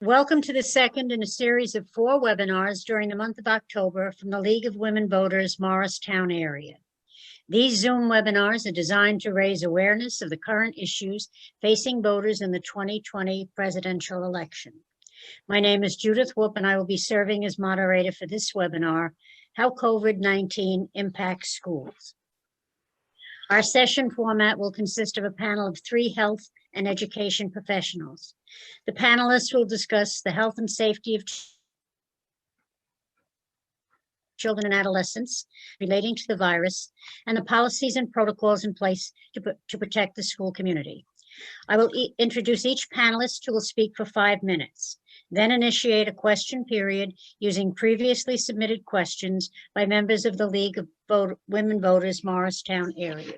Welcome to the second in a series of 4 webinars during the month of October from the League of Women Voters, Morristown area. These Zoom webinars are designed to raise awareness of the current issues facing voters in the 2020 presidential election. My name is Judith Whoop, and I will be serving as moderator for this webinar, How COVID-19 Impacts Schools. Our session format will consist of a panel of 3 health and education professionals. The panelists will discuss the health and safety of children and adolescents relating to the virus and the policies and protocols in place to protect the school community. I will introduce each panelist, who will speak for 5 minutes, then initiate a question period using previously submitted questions by members of the League of Women Voters Morristown area.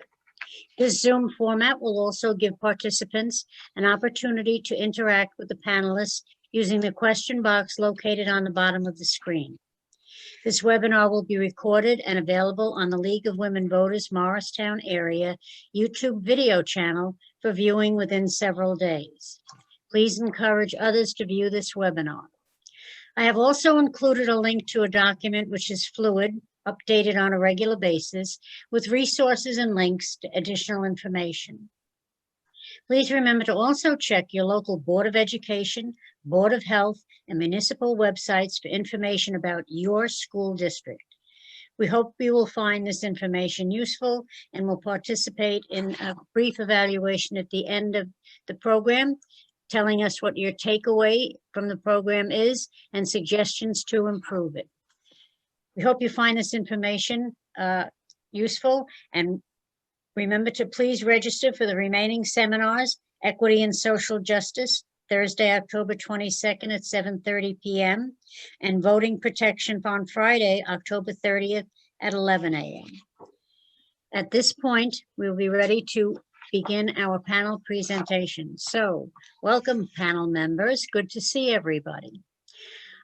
This Zoom format will also give participants an opportunity to interact with the panelists using the question box located on the bottom of the screen. This webinar will be recorded and available on the League of Women Voters Morristown area YouTube video channel for viewing within several days. Please encourage others to view this webinar. I have also included a link to a document which is fluid, updated on a regular basis, with resources and links to additional information. Please remember to also check your local Board of Education, Board of Health, and municipal websites for information about your school district. We hope you will find this information useful and will participate in a brief evaluation at the end of the program, telling us what your takeaway from the program is and suggestions to improve it. We hope you find this information useful, and remember to please register for the remaining seminars, Equity and Social Justice, Thursday, October 22nd at 7:30 p.m., and Voting Protection on Friday, October 30th at 11 a.m. At this point, we'll be ready to begin our panel presentation. So, welcome panel members, good to see everybody.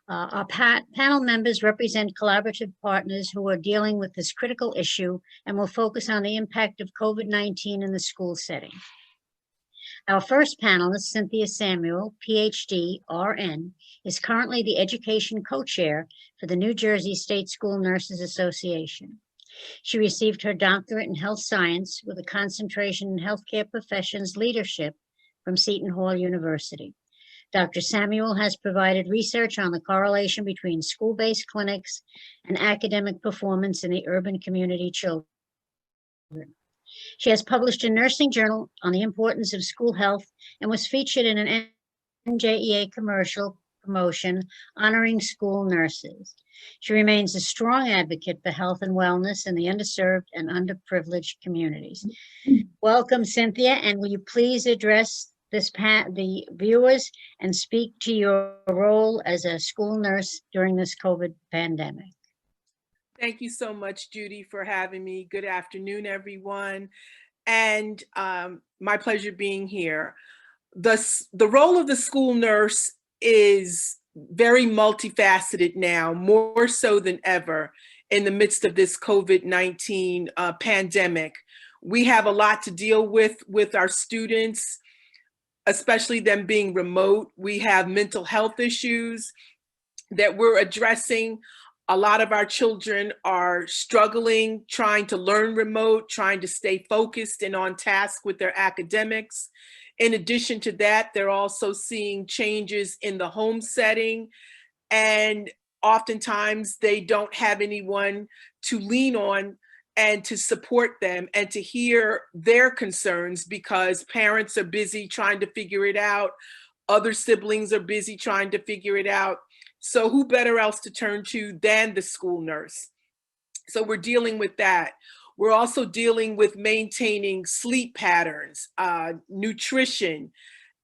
Our panel members represent collaborative partners who are dealing with this critical issue and will focus on the impact of COVID-19 in the school setting. Our first panelist, Cynthia Samuel, PhD, RN, is currently the education co-chair for the New Jersey State School Nurses Association. She received her doctorate in health science with a concentration in healthcare professions leadership from Seton Hall University. Dr. Samuel has provided research on the correlation between school-based clinics and academic performance in the urban community children. She has published a nursing journal on the importance of school health and was featured in an NJEA commercial promotion honoring school nurses. She remains a strong advocate for health and wellness in the underserved and underprivileged communities. Welcome, Cynthia, and will you please address the viewers and speak to your role as a school nurse during this COVID pandemic. Thank you so much, Judy, for having me. Good afternoon, everyone. And my pleasure being here. The role of the school nurse is very multifaceted now, more so than ever in the midst of this COVID-19 pandemic. We have a lot to deal with our students, especially them being remote. We have mental health issues that we're addressing. A lot of our children are struggling, trying to learn remote, trying to stay focused and on task with their academics. In addition to that, they're also seeing changes in the home setting, and oftentimes they don't have anyone to lean on and to support them and to hear their concerns, because parents are busy trying to figure it out. Other siblings are busy trying to figure it out. So who better else to turn to than the school nurse? So we're dealing with that. We're also dealing with maintaining sleep patterns, nutrition,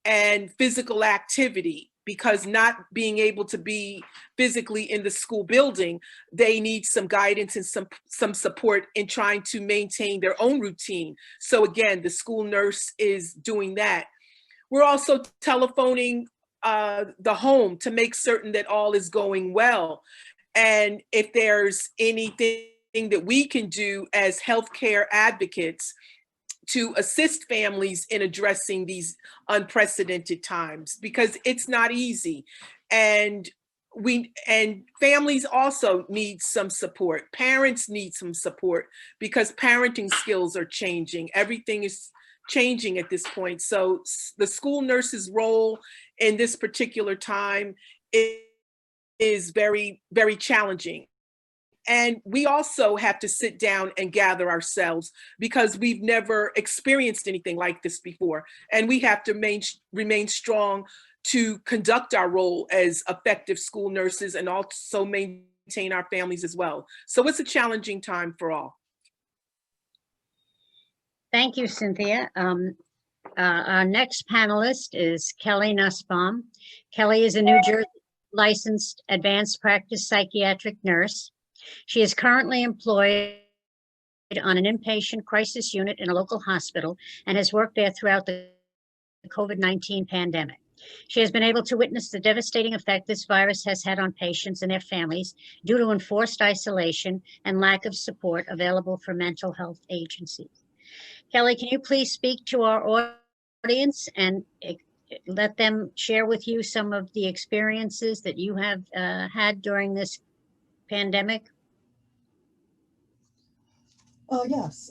and physical activity, because not being able to be physically in the school building, they need some guidance and some support in trying to maintain their own routine. So again, the school nurse is doing that. We're also telephoning the home to make certain that all is going well. And if there's anything that we can do as healthcare advocates to assist families in addressing these unprecedented times, because it's not easy. And families also need some support. Parents need some support because parenting skills are changing. Everything is changing at this point. So the school nurse's role in this particular time is very, very challenging. And we also have to sit down and gather ourselves because we've never experienced anything like this before. And we have to remain strong to conduct our role as effective school nurses and also maintain our families as well. So it's a challenging time for all. Thank you, Cynthia. Our next panelist is Kelly Nussbaum. Kelly is a New Jersey licensed advanced practice psychiatric nurse. She is currently employed on an inpatient crisis unit in a local hospital and has worked there throughout the COVID-19 pandemic. She has been able to witness the devastating effect this virus has had on patients and their families due to enforced isolation and lack of support available from mental health agencies. Kelly, can you please speak to our audience and let them share with you some of the experiences that you have had during this pandemic? Yes,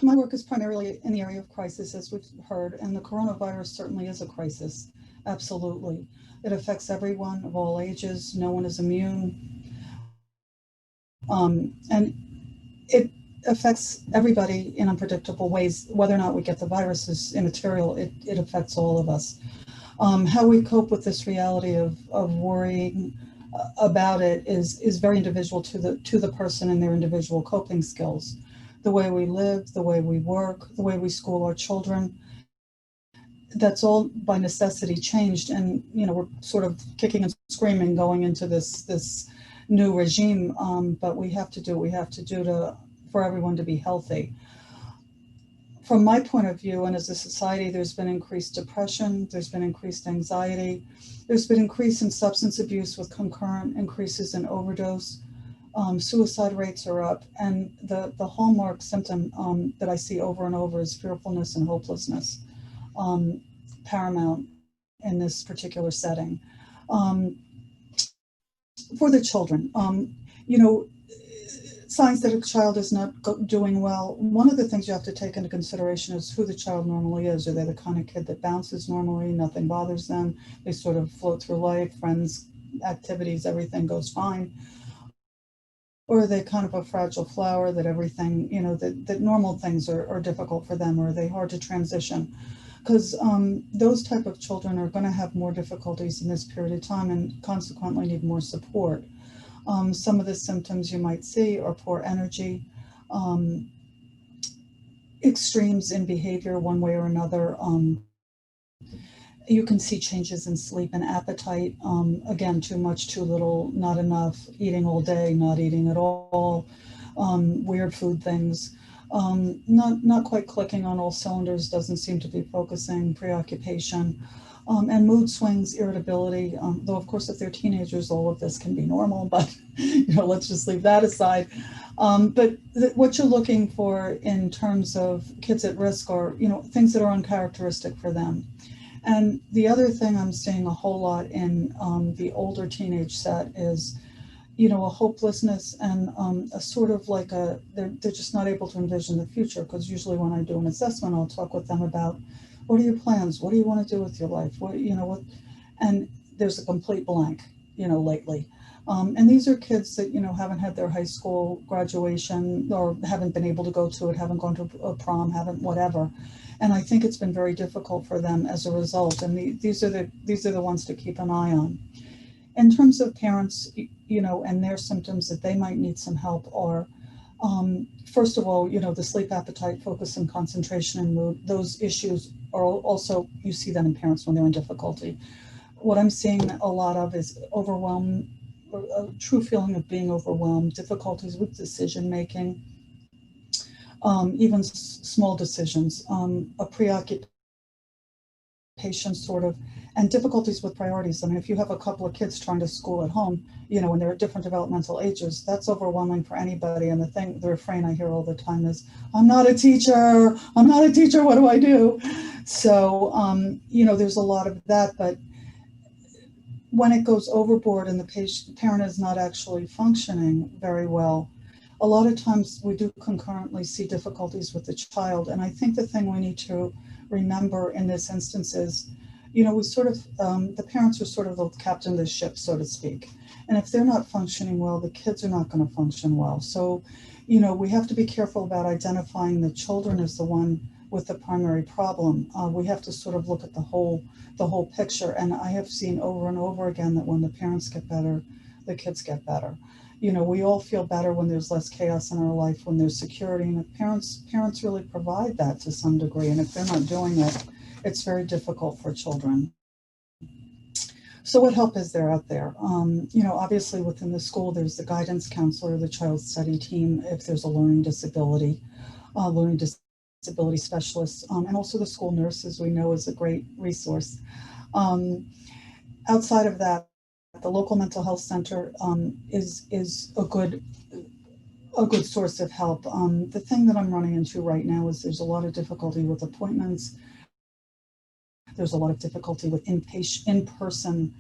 my work is primarily in the area of crisis, as we've heard, and the coronavirus certainly is a crisis. Absolutely. It affects everyone of all ages. No one is immune. And it affects everybody in unpredictable ways. Whether or not we get the virus is immaterial. It affects all of us. How we cope with this reality of worrying about it is very individual to the person and their individual coping skills. The way we live, the way we work, the way we school our children, that's all by necessity changed. And, we're sort of kicking and screaming going into this new regime, but we have to do what we have to do for everyone to be healthy. From my point of view, and as a society, there's been increased depression, there's been increased anxiety, there's been increase in substance abuse with concurrent increases in overdose. Suicide rates are up, and the hallmark symptom that I see over and over is fearfulness and hopelessness, paramount in this particular setting. For the children, signs that a child is not doing well. One of the things you have to take into consideration is who the child normally is. Are they the kind of kid that bounces normally, nothing bothers them, they sort of float through life, friends, activities, everything goes fine? Or are they kind of a fragile flower that everything, that normal things are difficult for them, or are they hard to transition? Because those type of children are going to have more difficulties in this period of time and consequently need more support. Some of the symptoms you might see are poor energy, extremes in behavior one way or another. You can see changes in sleep and appetite. Again, too much, too little, not enough, eating all day, not eating at all, weird food things, not quite clicking on all cylinders, doesn't seem to be focusing, preoccupation, and mood swings, irritability. Though, of course, if they're teenagers, all of this can be normal, but let's just leave that aside. But what you're looking for in terms of kids at risk are, things that are uncharacteristic for them. And the other thing I'm seeing a whole lot in the older teenage set is, a hopelessness and a sort of like they're just not able to envision the future. Because usually when I do an assessment, I'll talk with them about, what are your plans? What do you want to do with your life? And there's a complete blank, lately. And these are kids that, haven't had their high school graduation or haven't been able to go to it, haven't gone to a prom, haven't whatever. And I think it's been very difficult for them as a result. And these are the ones to keep an eye on. In terms of parents, and their symptoms that they might need some help are, first of all, the sleep, appetite, focus and concentration and mood, those issues are also, you see them in parents when they're in difficulty. What I'm seeing a lot of is overwhelm, or a true feeling of being overwhelmed, difficulties with decision making, even small decisions, a preoccupation patients sort of, and difficulties with priorities. I mean, if you have a couple of kids trying to school at home, you know, and they're at different developmental ages, that's overwhelming for anybody. And the refrain I hear all the time is, I'm not a teacher, what do I do? So, you know, there's a lot of that, but when it goes overboard and the parent is not actually functioning very well, a lot of times we do concurrently see difficulties with the child. And I think the thing we need to remember in this instance is, you know, we sort of, the parents are sort of the captain of the ship, so to speak. And if they're not functioning well, the kids are not going to function well. So, you know, we have to be careful about identifying the children as the one with the primary problem. We have to sort of look at the whole picture. And I have seen over and over again that when the parents get better, the kids get better. You know, we all feel better when there's less chaos in our life, when there's security, and if parents really provide that to some degree. And if they're not doing it, it's very difficult for children. So what help is there out there? You know, obviously within the school, there's the guidance counselor, the child study team, if there's a learning disability specialist, and also the school nurses we know is a great resource. Outside of that, the local mental health center is a good source of help. The thing that I'm running into right now is there's a lot of difficulty with appointments. There's a lot of difficulty with in-person,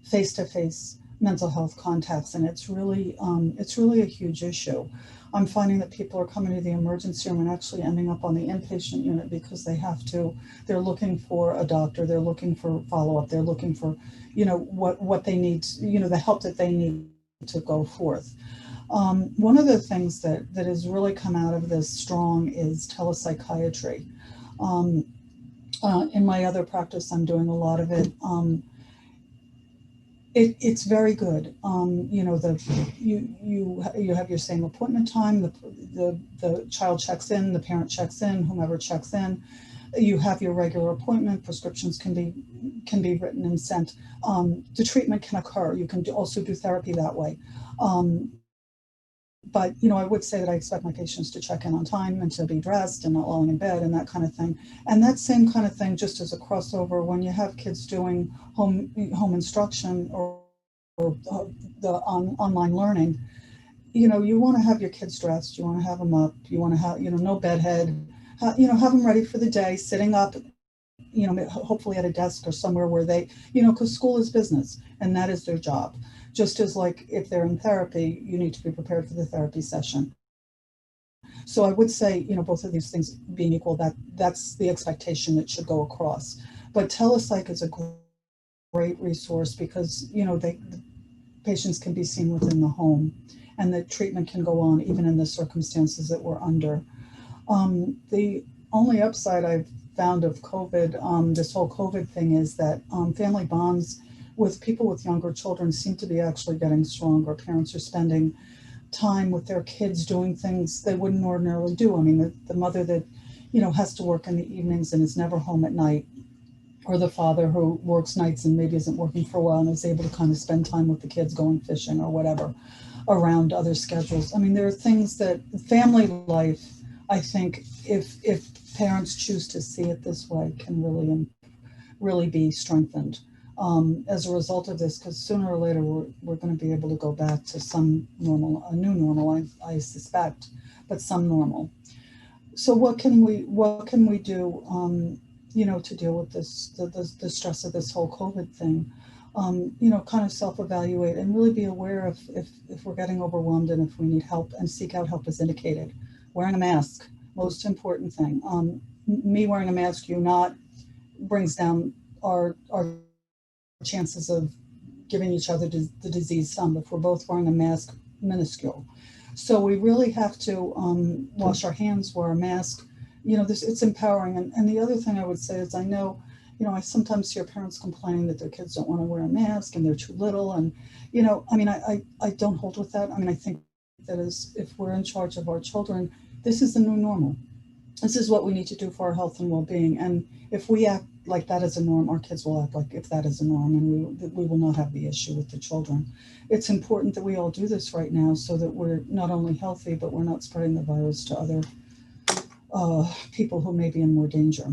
face-to-face mental health contacts, and it's really a huge issue. I'm finding that people are coming to the emergency room and actually ending up on the inpatient unit because they're looking for a doctor, they're looking for follow-up, they're looking for, you know, what they need, you know, the help that they need to go forth. One of the things that has really come out of this strong is telepsychiatry. In my other practice, I'm doing a lot of it. It's very good. You know, you have your same appointment time. The child checks in, the parent checks in, whomever checks in. You have your regular appointment. Prescriptions can be written and sent. The treatment can occur. You can also do therapy that way. But, you know, I would say that I expect my patients to check in on time and to be dressed and not lying in bed and that kind of thing. And that same kind of thing, just as a crossover, when you have kids doing home instruction or the online learning, you know, you want to have your kids dressed, you want to have them up, you want to have, you know, no bedhead, you know, have them ready for the day, sitting up, you know, hopefully at a desk or somewhere where they, you know, because school is business and that is their job. Just as like if they're in therapy, you need to be prepared for the therapy session. So I would say, you know, both of these things being equal, that's the expectation that should go across. But telepsych is a great resource because, you know, the patients can be seen within the home and the treatment can go on even in the circumstances that we're under. The only upside I've found of COVID, this whole COVID thing, is that family bonds with people with younger children seem to be actually getting stronger. Parents are spending time with their kids doing things they wouldn't ordinarily do. I mean, the mother that, you know, has to work in the evenings and is never home at night, or the father who works nights and maybe isn't working for a while and is able to kind of spend time with the kids going fishing or whatever around other schedules. I mean, there are things that family life, I think, if parents choose to see it this way, can really be strengthened as a result of this, because sooner or later we're going to be able to go back to some normal, a new normal, I suspect, but some normal. So what can we do, you know, to deal with this, the stress of this whole COVID thing? You know, kind of self-evaluate and really be aware of if we're getting overwhelmed and if we need help, and seek out help as indicated. Wearing a mask, most important thing. Me wearing a mask, you not, brings down our chances of giving each other the disease some. If we're both wearing a mask, minuscule. So we really have to wash our hands, wear a mask. You know, it's empowering. And the other thing I would say is, I know, you know, I sometimes hear parents complaining that their kids don't want to wear a mask and they're too little. And, you know, I mean, I don't hold with that. I mean, I think that is, if we're in charge of our children, this is the new normal. This is what we need to do for our health and well-being. And if we act like that is a norm, our kids will act like if that is a norm, and we will not have the issue with the children. It's important that we all do this right now so that we're not only healthy, but we're not spreading the virus to other people who may be in more danger.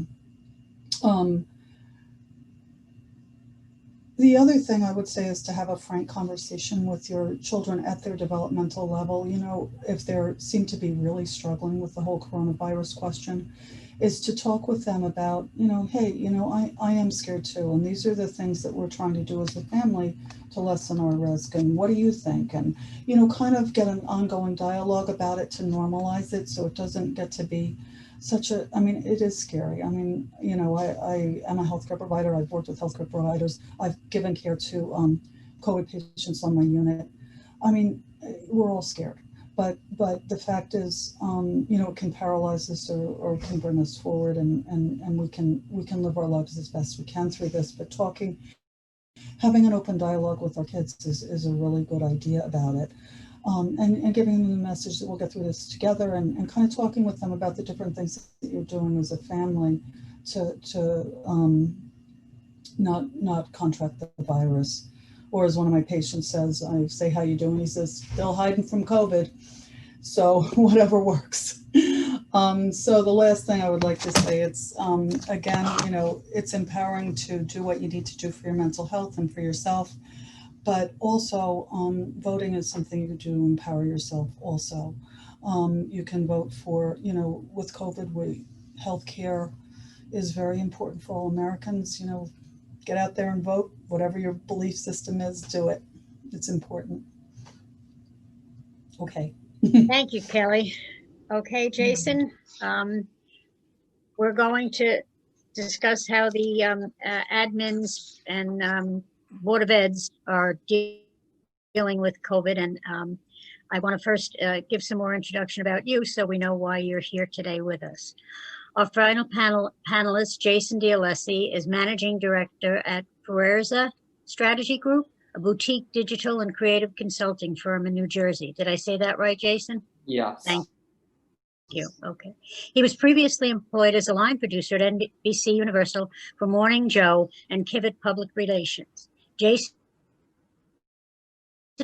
The other thing I would say is to have a frank conversation with your children at their developmental level. You know, if they seem to be really struggling with the whole coronavirus question, is to talk with them about, you know, hey, you know, I am scared too. And these are the things that we're trying to do as a family to lessen our risk. And what do you think? And, you know, kind of get an ongoing dialogue about it to normalize it so it doesn't get to be such a, I mean, it is scary. I mean, you know, I am a healthcare provider. I've worked with healthcare providers. I've given care to COVID patients on my unit. I mean, we're all scared. But the fact is, you know, it can paralyze us or can bring us forward, and we can live our lives as best we can through this. But having an open dialogue with our kids is a really good idea about it. And giving them the message that we'll get through this together, and kind of talking with them about the different things that you're doing as a family to not contract the virus. Or as one of my patients says, I say, how you doing? He says, still hiding from COVID. So whatever works. So the last thing I would like to say, it's, again, you know, it's empowering to do what you need to do for your mental health and for yourself. But also voting is something you can do to empower yourself also. You can vote for, you know, with COVID, healthcare is very important for all Americans. You know, get out there and vote. Whatever your belief system is, do it. It's important. Okay. Thank you, Kelly. Okay, Jason, we're going to discuss how the admins and Board of Eds are dealing with COVID. And I want to first give some more introduction about you so we know why you're here today with us. Our final panelist, Jason D'Alessi, is Managing Director at Ferrerza Strategy Group, a boutique digital and creative consulting firm in New Jersey. Did I say that right, Jason? Yes. Thank you. Okay. He was previously employed as a line producer at NBC Universal for Morning Joe and Kivett Public Relations. Jason,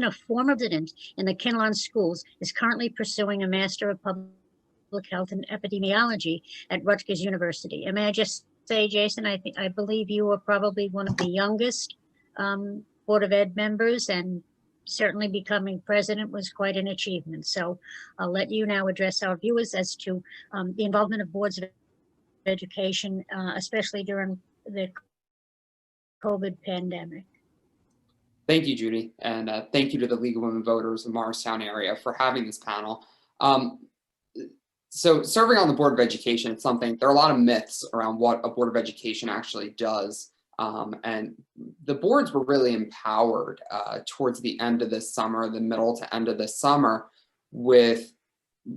a former resident in the Kinlawn schools, is currently pursuing a Master of Public Health and Epidemiology at Rutgers University. And may I just say, Jason, I believe you are probably one of the youngest Board of Ed members, and certainly becoming president was quite an achievement. So I'll let you now address our viewers as to the involvement of boards of education, especially during the COVID pandemic. Thank you, Judy, and thank you to the League of Women Voters of Morristown area for having this panel. So serving on the Board of Education, it's something, there are a lot of myths around what a Board of Education actually does. And the boards were really empowered towards the end of this summer, the middle to end of this summer, with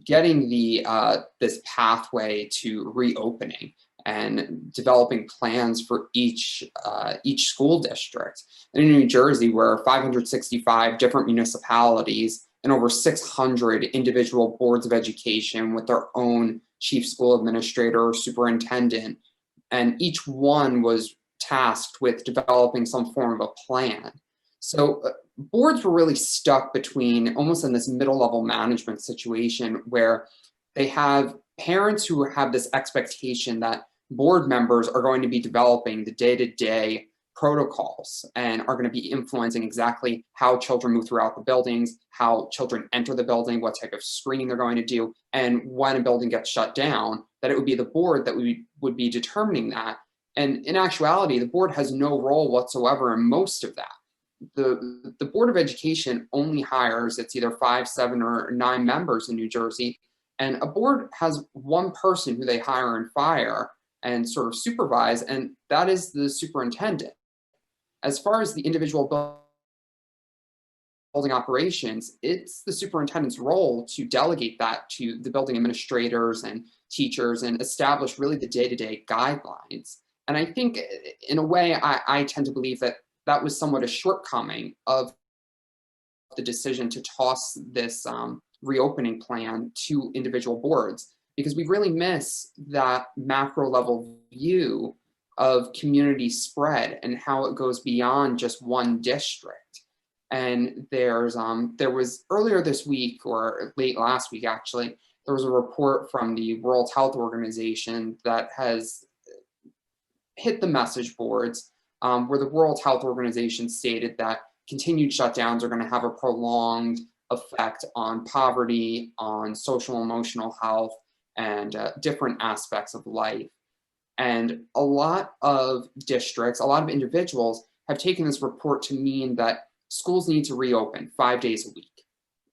getting this pathway to reopening and developing plans for each school district. And in New Jersey, where 565 different municipalities and over 600 individual boards of education with their own chief school administrator or superintendent, and each one was tasked with developing some form of a plan. So boards were really stuck between almost in this middle level management situation where they have parents who have this expectation that board members are going to be developing the day-to-day protocols and are going to be influencing exactly how children move throughout the buildings, how children enter the building, what type of screening they're going to do, and when a building gets shut down, that it would be the board that would be determining that. And in actuality, the board has no role whatsoever in most of that. The Board of Education only hires, it's either 5, 7, or 9 members in New Jersey, and a board has one person who they hire and fire and sort of supervise, and that is the superintendent. As far as the individual building operations, it's the superintendent's role to delegate that to the building administrators and teachers and establish really the day-to-day guidelines. And I think in a way, I tend to believe that that was somewhat a shortcoming of the decision to toss this reopening plan to individual boards, because we really miss that macro level view of community spread and how it goes beyond just one district. And there was earlier this week, or late last week actually, there was a report from the World Health Organization that has hit the message boards where the World Health Organization stated that continued shutdowns are going to have a prolonged effect on poverty, on social emotional health, and different aspects of life. And a lot of districts, a lot of individuals have taken this report to mean that schools need to reopen 5 days a week.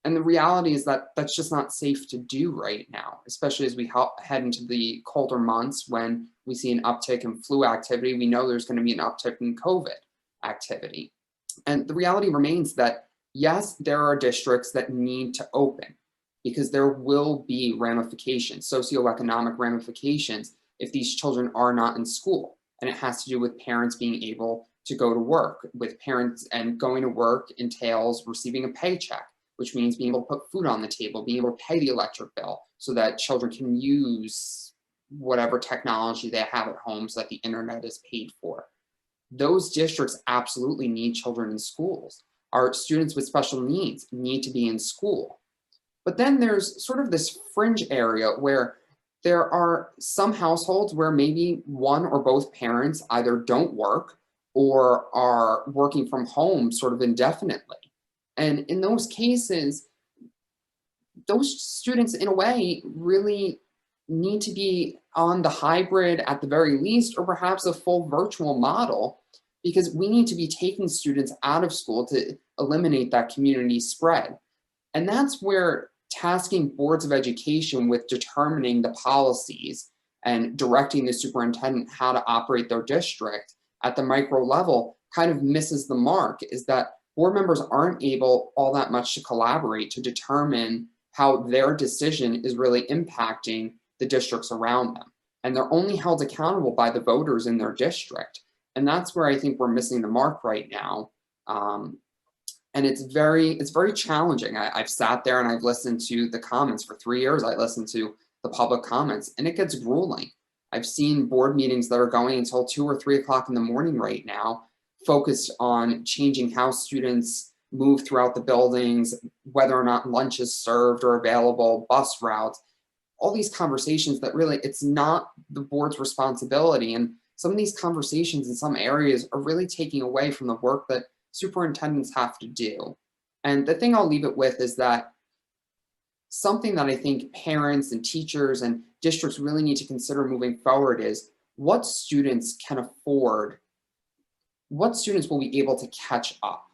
And the reality is that that's just not safe to do right now, especially as we head into the colder months when we see an uptick in flu activity. We know there's going to be an uptick in COVID activity. And the reality remains that, yes, there are districts that need to open because there will be ramifications, socioeconomic ramifications, if these children are not in school. And it has to do with parents being able to go to work, with parents, and going to work entails receiving a paycheck, which means being able to put food on the table, being able to pay the electric bill so that children can use whatever technology they have at home so that the internet is paid for. Those districts absolutely need children in schools. Our students with special needs need to be in school. But then there's sort of this fringe area where there are some households where maybe one or both parents either don't work or are working from home sort of indefinitely. And in those cases, those students in a way really need to be on the hybrid at the very least, or perhaps a full virtual model, because we need to be taking students out of school to eliminate that community spread. And that's where tasking boards of education with determining the policies and directing the superintendent how to operate their district at the micro level kind of misses the mark, is that board members aren't able all that much to collaborate to determine how their decision is really impacting the districts around them. And they're only held accountable by the voters in their district. And that's where I think we're missing the mark right now. And it's very challenging. I've sat there and I've listened to the comments for 3 years. I listened to the public comments and it gets grueling. I've seen board meetings that are going until 2 or 3 o'clock in the morning right now, focused on changing how students move throughout the buildings, whether or not lunch is served or available, bus routes, all these conversations that really, it's not the board's responsibility. And some of these conversations in some areas are really taking away from the work that superintendents have to do. And the thing I'll leave it with is that something that I think parents and teachers and districts really need to consider moving forward is what students can afford, what students will be able to catch up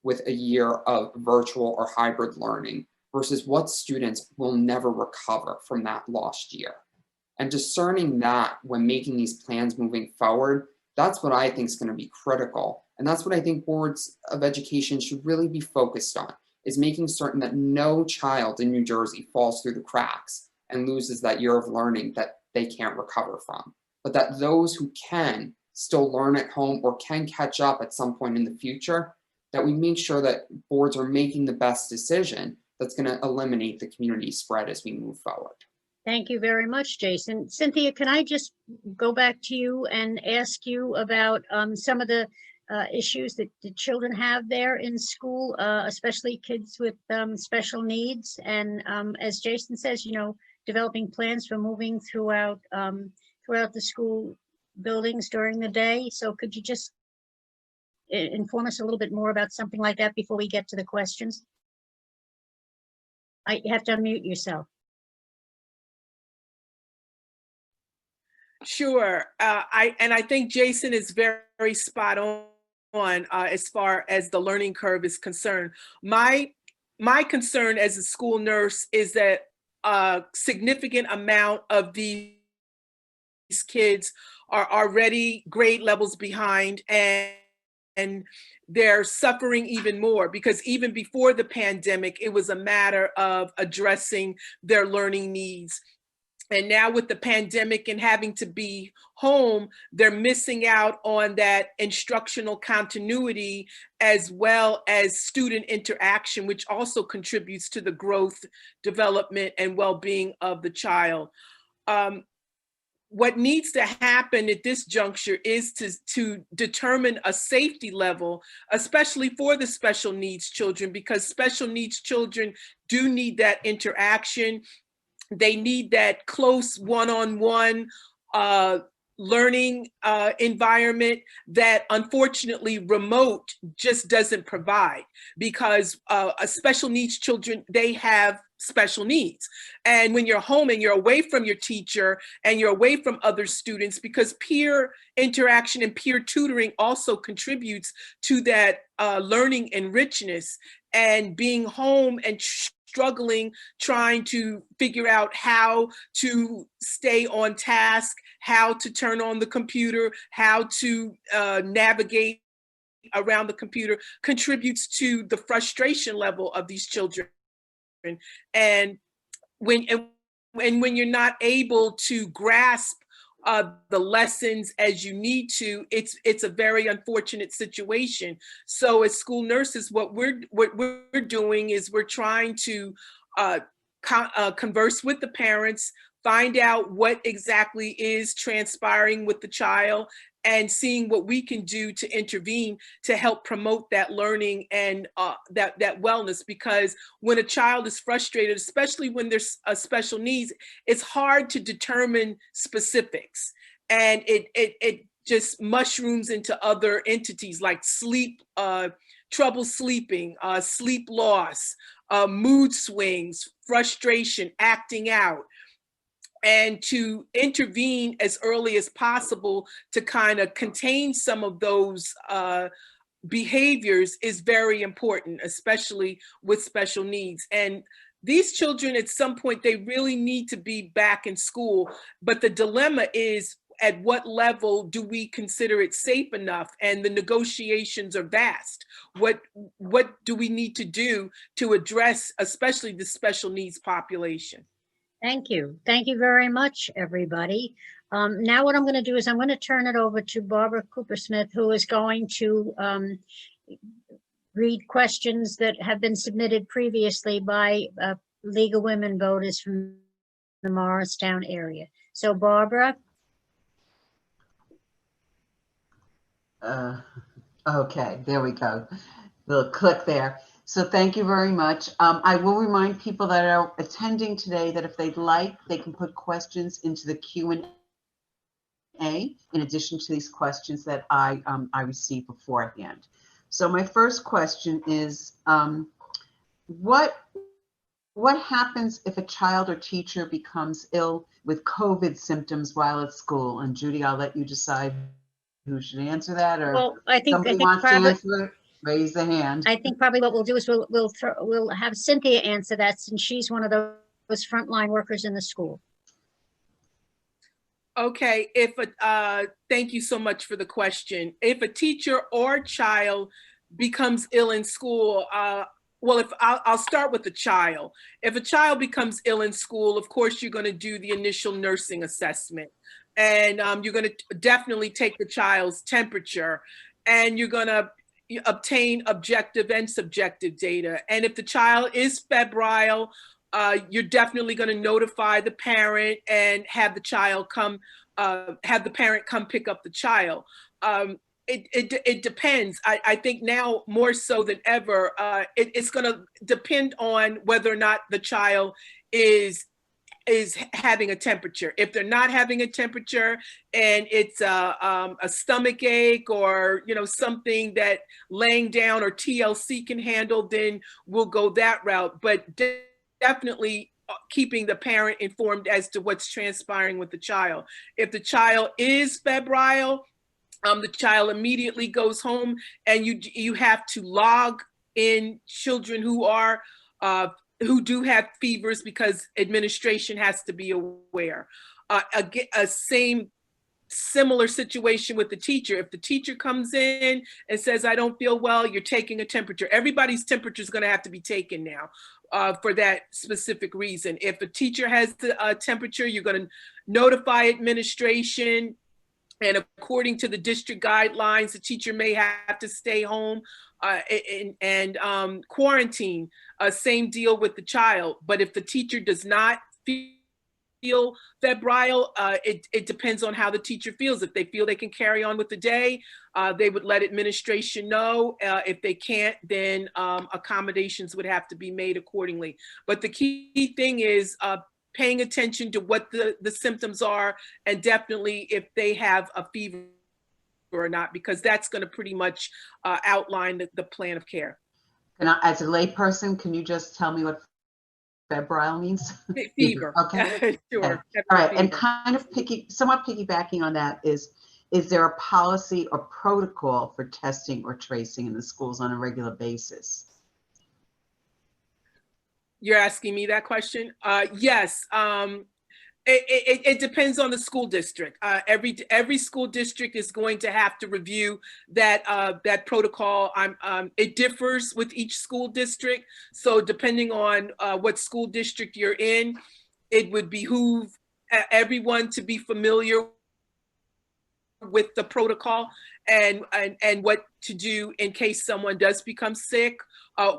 with a year of virtual or hybrid learning versus what students will never recover from that lost year. And discerning that when making these plans moving forward, that's what I think is going to be critical. And that's what I think boards of education should really be focused on, is making certain that no child in New Jersey falls through the cracks and loses that year of learning that they can't recover from, but that those who can still learn at home or can catch up at some point in the future, that we make sure that boards are making the best decision that's going to eliminate the community spread as we move forward. Thank you very much, Jason. Cynthia, can I just go back to you and ask you about some of the issues that the children have there in school, especially kids with special needs? And as Jason says, you know, developing plans for moving throughout the school buildings during the day. So could you just inform us a little bit more about something like that before we get to the questions? You have to unmute yourself. Sure. I think Jason is very spot on as far as the learning curve is concerned. My concern as a school nurse is that a significant amount of these kids are already grade levels behind, and they're suffering even more because even before the pandemic, it was a matter of addressing their learning needs. And now with the pandemic and having to be home, they're missing out on that instructional continuity as well as student interaction, which also contributes to the growth, development, and well-being of the child. What needs to happen at this juncture is to determine a safety level, especially for the special needs children, because special needs children do need that interaction. They need that close one-on-one learning environment that unfortunately remote just doesn't provide, because special needs children, they have special needs. And when you're home and you're away from your teacher and you're away from other students, because peer interaction and peer tutoring also contributes to that learning and richness, and being home and struggling, trying to figure out how to stay on task, how to turn on the computer, how to navigate around the computer, contributes to the frustration level of these children. And when you're not able to grasp the lessons as you need to, it's a very unfortunate situation. So as school nurses, what we're doing is we're trying to converse with the parents, find out what exactly is transpiring with the child, and seeing what we can do to intervene to help promote that learning and that wellness. Because when a child is frustrated, especially when there's special needs, it's hard to determine specifics, and it just mushrooms into other entities like sleep, trouble sleeping, sleep loss, mood swings, frustration, acting out. And to intervene as early as possible to kind of contain some of those behaviors is very important, especially with special needs. And these children, at some point, they really need to be back in school. But the dilemma is, at what level do we consider it safe enough? And the negotiations are vast. What do we need to do to address, especially the special needs population? Thank you. Thank you very much, everybody. Now what I'm going to do is I'm going to turn it over to Barbara Coopersmith, who is going to read questions that have been submitted previously by League of Women Voters from the Morristown area. So Barbara. Okay, there we go. We'll click there. So thank you very much. I will remind people that are attending today that if they'd like, they can put questions into the Q&A in addition to these questions that I received beforehand. So my first question is, what happens if a child or teacher becomes ill with COVID symptoms while at school? And Judy, I'll let you decide who should answer that, or Well, I think somebody wants to answer it. Raise the hand. I think probably what we'll do is we'll have Cynthia answer that, since she's one of those frontline workers in the school. Okay, thank you so much for the question. If a teacher or child becomes ill in school, well, I'll start with the child. If a child becomes ill in school, of course, you're going to do the initial nursing assessment, and you're going to definitely take the child's temperature, and you're going to obtain objective and subjective data. And if the child is febrile, you're definitely going to notify the parent and have the child come, have the parent come pick up the child. It depends. I think now more so than ever, it's going to depend on whether or not the child is having a temperature. If they're not having a temperature and it's a stomach ache, or something that laying down or TLC can handle, then we'll go that route. But definitely keeping the parent informed as to what's transpiring with the child. If the child is febrile, the child immediately goes home, and you have to log in children who do have fevers, because administration has to be aware. A similar situation with the teacher. If the teacher comes in and says, I don't feel well, you're taking a temperature. Everybody's temperature is going to have to be taken now for that specific reason. If a teacher has the temperature, you're going to notify administration. And according to the district guidelines, the teacher may have to stay home and quarantine. Same deal with the child. But if the teacher does not feel febrile, it depends on how the teacher feels. If they feel they can carry on with the day, they would let administration know. If they can't, then accommodations would have to be made accordingly. But the key thing is paying attention to what the symptoms are, and definitely if they have a fever or not, because that's going to pretty much outline the plan of care. And as a layperson, can you just tell me what febrile means? Fever. Okay. Sure. All right. And Fever. kind of somewhat piggybacking on that is there a policy or protocol for testing or tracing in the schools on a regular basis? You're asking me that question? Yes. It depends on the school district. Every school district is going to have to review that that protocol. It differs with each school district. So depending on what school district you're in, it would behoove everyone to be familiar with the protocol and what to do in case someone does become sick,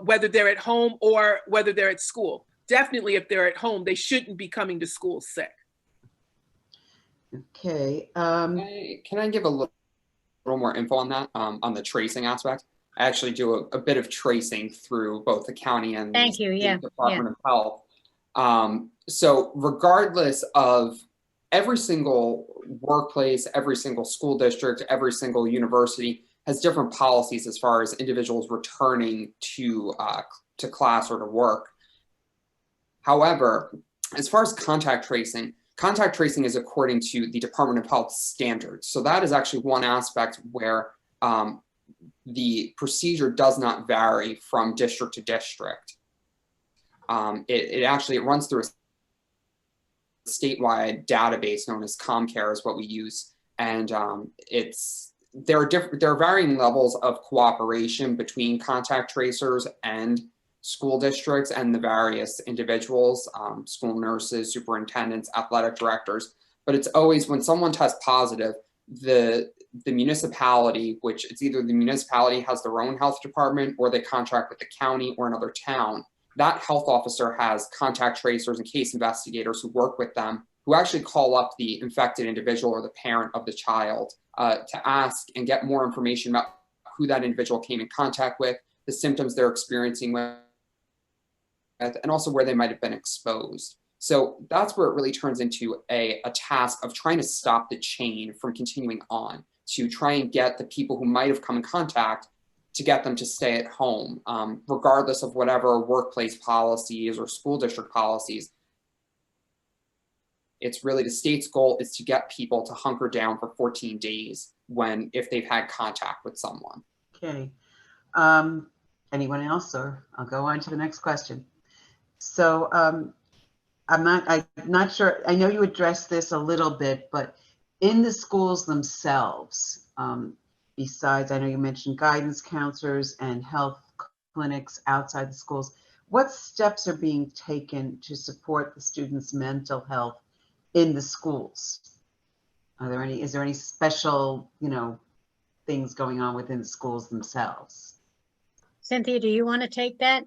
whether they're at home or whether they're at school. Definitely, if they're at home, they shouldn't be coming to school sick. Okay. Can I give a little more info on that, on the tracing aspect? I actually do a bit of tracing through both the county and Thank you. Yeah. the Department of Health. So regardless of every single workplace, every single school district, every single university has different policies as far as individuals returning to class or to work. However, as far as contact tracing is according to the Department of Health standards. So that is actually one aspect where the procedure does not vary from district to district. It runs through a statewide database known as ComCare is what we use, and there are varying levels of cooperation between contact tracers and school districts and the various individuals, school nurses, superintendents, athletic directors. But it's always when someone tests positive, the municipality, which it's either the municipality has their own health department or they contract with the county or another town. That health officer has contact tracers and case investigators who work with them, who actually call up the infected individual or the parent of the child to ask and get more information about who that individual came in contact with, the symptoms they're experiencing with, and also where they might have been exposed. So that's where it really turns into a task of trying to stop the chain from continuing on, to try and get the people who might have come in contact to get them to stay at home, regardless of whatever workplace policies or school district policies. It's really the state's goal is to get people to hunker down for 14 days if they've had contact with someone. Okay. Anyone else, or I'll go on to the next question. So I'm not sure, I know you addressed this a little bit, but in the schools themselves, besides, I know you mentioned guidance counselors and health clinics outside the schools, what steps are being taken to support the students' mental health in the schools? Is there any special, things going on within the schools themselves? Cynthia, do you want to take that?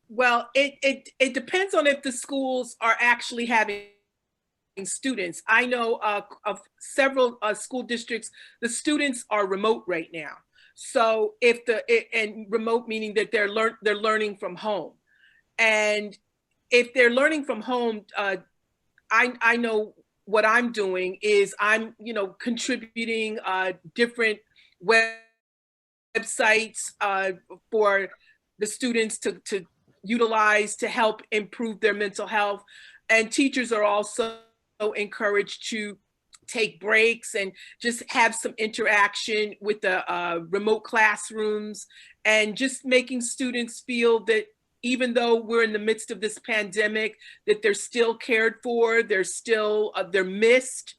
Well, it depends on if the schools are actually having students. I know of several school districts, the students are remote right now. So and remote meaning that they're learning from home. And if they're learning from home, I know what I'm doing is I'm, contributing different websites for the students to utilize to help improve their mental health. And teachers are also encouraged to take breaks and just have some interaction with the remote classrooms, and just making students feel that even though we're in the midst of this pandemic, that they're still cared for, they're missed.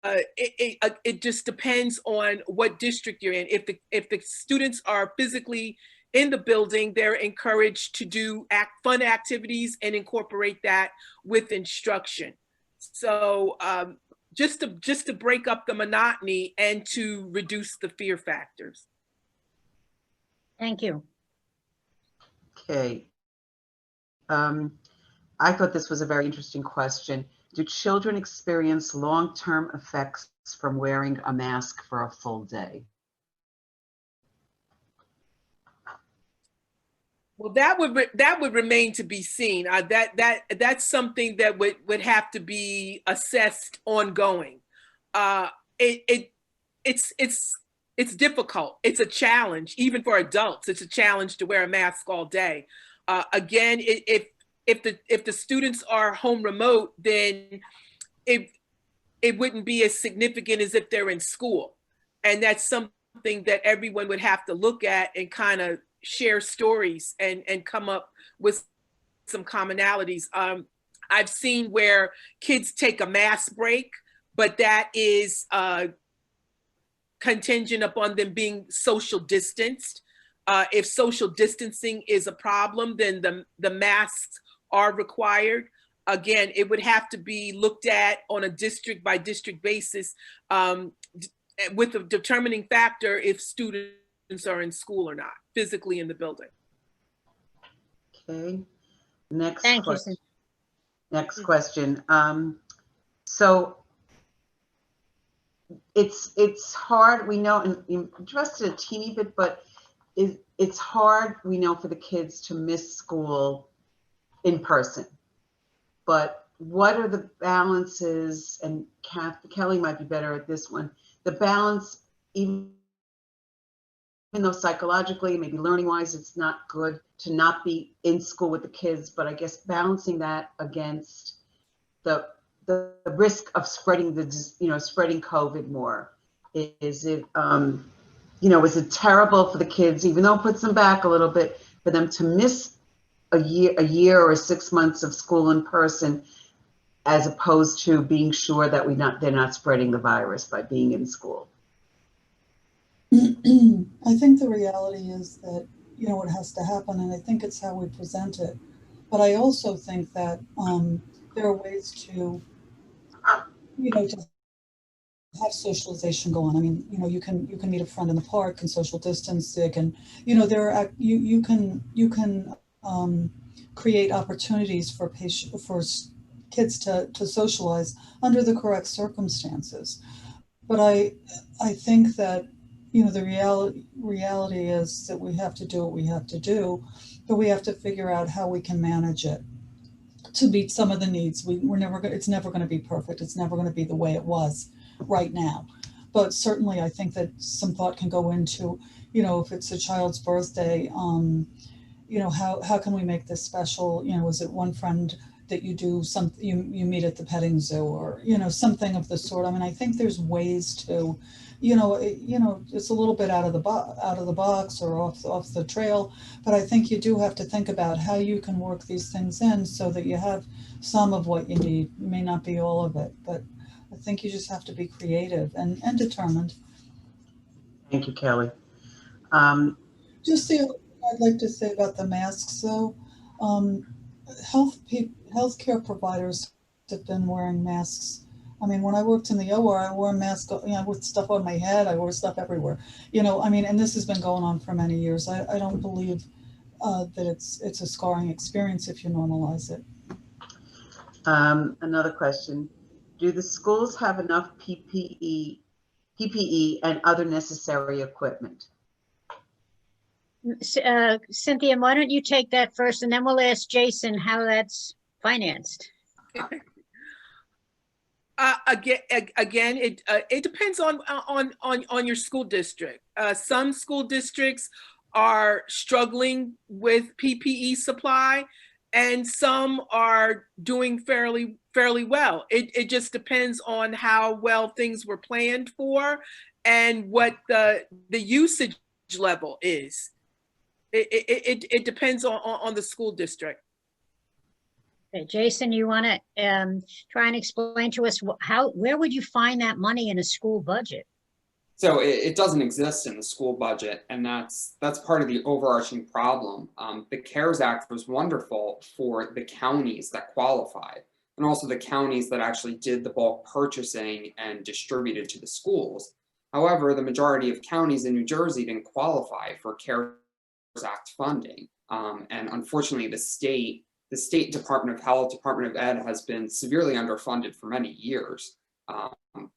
It just depends on what district you're in. If the students are physically in the building, they're encouraged to do fun activities and incorporate that with instruction. So just to break up the monotony and to reduce the fear factors. Thank you. Okay. I thought this was a very interesting question. Do children experience long-term effects from wearing a mask for a full day? Well, that would remain to be seen. That's something that would have to be assessed ongoing. Uh, it, it it's difficult. It's a challenge, even for adults. It's a challenge to wear a mask all day. Again, if the students are home remote, then it wouldn't be as significant as if they're in school, and that's something that everyone would have to look at and kind of share stories and come up with some commonalities. I've seen where kids take a mask break, but that is contingent upon them being social distanced. If social distancing is a problem, then the masks are required. Again, it would have to be looked at on a district by district basis, with the determining factor if students are in school or not, physically in the building. Okay. Next Thank you, question. Cynthia. Next question. So it's hard, we know, and you addressed it a teeny bit, but it's hard, we know, for the kids to miss school in person. But what are the balances, and Kelly might be better at this one, the balance, even though psychologically, maybe learning wise, it's not good to not be in school with the kids, but I guess balancing that against the risk of spreading spreading COVID more. Is it, is it terrible for the kids, even though it puts them back a little bit, for them to miss a year or 6 months of school in person, as opposed to being sure that they're not spreading the virus by being in school? I think the reality is that, it has to happen, and I think it's how we present it. But I also think that there are ways to, to have socialization go on. I mean, you can meet a friend in the park and social distance. You can, you can create opportunities for kids to socialize under the correct circumstances. But I think that, the reality is that we have to do what we have to do, but we have to figure out how we can manage it to meet some of the needs. It's never going to be perfect. It's never going to be the way it was right now. But certainly I think that some thought can go into, if it's a child's birthday, how can we make this special? Is it one friend that you do you meet at the petting zoo, or, something of the sort? I mean, I think there's ways to, it's a little bit out of the box or off the trail, but I think you do have to think about how you can work these things in so that you have some of what you need. It may not be all of it, but I think you just have to be creative and determined. Thank you, Kelly. Just the other thing I'd like to say about the masks, though, healthcare providers have been wearing masks. I mean, when I worked in the OR, I wore a mask, with stuff on my head. I wore stuff everywhere, and this has been going on for many years. I don't believe that it's a scarring experience if you normalize it. Another question. Do the schools have enough PPE and other necessary equipment? Cynthia, why don't you take that first, and then we'll ask Jason how that's financed. Again, it depends on your school district. Some school districts are struggling with PPE supply, and some are doing fairly well. It just depends on how well things were planned for and what the usage level is. It depends on the school district. Okay, Jason, you want to try and explain to us where would you find that money in a school budget? So it doesn't exist in the school budget, and that's part of the overarching problem. The CARES Act was wonderful for the counties that qualified, and also the counties that actually did the bulk purchasing and distributed to the schools. However, the majority of counties in New Jersey didn't qualify for CARES Act funding, and unfortunately, the state Department of Health, Department of Ed has been severely underfunded for many years.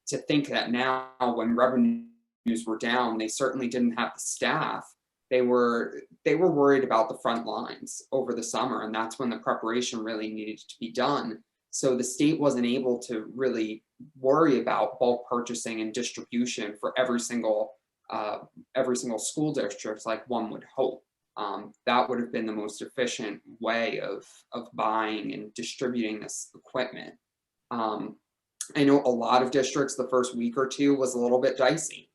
To think that now, when revenues were down, they certainly didn't have the staff they were worried about the front lines over the summer, and that's when the preparation really needed to be done. So the state wasn't able to really worry about bulk purchasing and distribution for every single school district like one would hope. That would have been the most efficient way of buying and distributing this equipment. I know a lot of districts, the first week or two was a little bit dicey.